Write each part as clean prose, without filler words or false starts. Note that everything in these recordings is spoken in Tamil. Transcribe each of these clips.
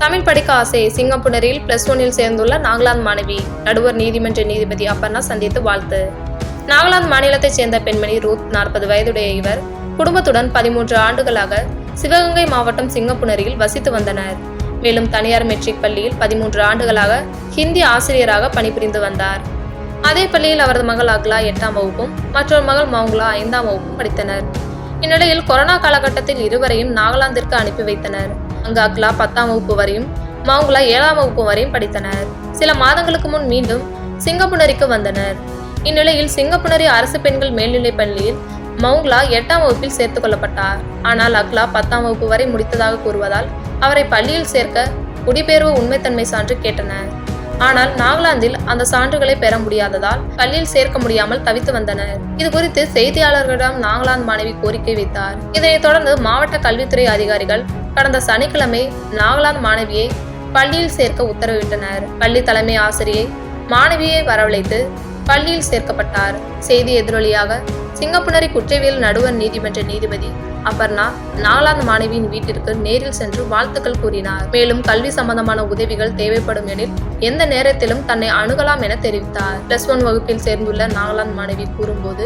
தமிழ் படிக்க ஆசை சிங்கப்பூரில் +1 சேர்ந்துள்ள நாகாலாந்து மாணவி நடுவர் நீதிமன்ற நீதிபதி அபர்ணா சந்தித்து வாழ்த்து. நாகாலாந்து மாநிலத்தைச் சேர்ந்த பெண்மணி ரூத் 40 வயதுடைய இவர் குடும்பத்துடன் 13 ஆண்டுகளாக சிவகங்கை மாவட்டம் சிங்கப்பூரில் வசித்து வந்தனர். மேலும் தனியார் மெட்ரிக் பள்ளியில் 13 ஆண்டுகளாக ஹிந்தி ஆசிரியராக பணிபுரிந்து வந்தார். அதே பள்ளியில் அவரது மகள் அக்லா 8ஆம் வகுப்பும் மற்றொரு மகள் மவுங்லா 5ஆம் வகுப்பும் படித்தனர். இந்நிலையில் கொரோனா காலகட்டத்தில் இருவரையும் நாகாலாந்திற்கு அனுப்பி வைத்தனர். அங்கு அக்லா 10ஆம் வகுப்பு வரையும் மவுங்லா 7ஆம் வகுப்பு வரையும் படித்தனர். சில மாதங்களுக்கு முன் மீண்டும் சிங்கப்பூருக்கு வந்தனர். இந்நிலையில் சிங்கப்பூரி அரசு பெண்கள் மேல்நிலைப் பள்ளியில் மவுங்லா 8ஆம் வகுப்பில் சேர்த்துக் கொள்ளப்பட்டார். ஆனால் அக்லா 10ஆம் வகுப்பு வரை முடித்ததாக கூறுவதால் அவரை பள்ளியில் சேர்க்க குடிபெயர்வு உண்மைத்தன்மை சான்று கேட்டனர். ஆனால் நாகாலாந்தில் அந்த சான்றுகளை பெற முடியாததால் பள்ளியில் சேர்க்க முடியாமல் தவித்து வந்தனர். இது குறித்து செய்தியாளர்களிடம் நாகாலாந்து மாணவி கோரிக்கை வைத்தார். இதனைத் தொடர்ந்து மாவட்ட கல்வித்துறை அதிகாரிகள் கடந்த சனிக்கிழமை நாகாலாந்து மாணவியை பள்ளியில் சேர்க்க உத்தரவிட்டனர். பள்ளி தலைமை ஆசிரியை மாணவியை வரவழைத்து பள்ளியில் சேர்க்கப்பட்டார். செய்தி எதிரொலியாக சிங்கப்பூரி குற்றவியல் நடுவர் நீதிமன்ற நீதிபதி அபர்ணா நாகாலாந்து மாணவியின் வீட்டிற்கு நேரில் சென்று வாழ்த்துக்கள் கூறினார். மேலும் கல்வி சம்பந்தமான உதவிகள் தேவைப்படும் எனில் எந்த நேரத்திலும் தன்னை அணுகலாம் என தெரிவித்தார். +1 வகுப்பில் சேர்ந்துள்ள நாகாலாந்து மாணவி கூறும்போது,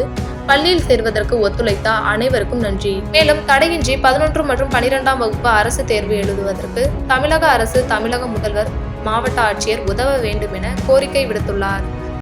பள்ளியில் சேர்வதற்கு ஒத்துழைத்த அனைவருக்கும் நன்றி. மேலும் தடையின்றி 11 மற்றும் 12ஆம் வகுப்பு அரசு தேர்வு எழுதுவதற்கு தமிழக அரசு, தமிழக முதல்வர், மாவட்ட ஆட்சியர் உதவ வேண்டும் என கோரிக்கை விடுத்துள்ளார்.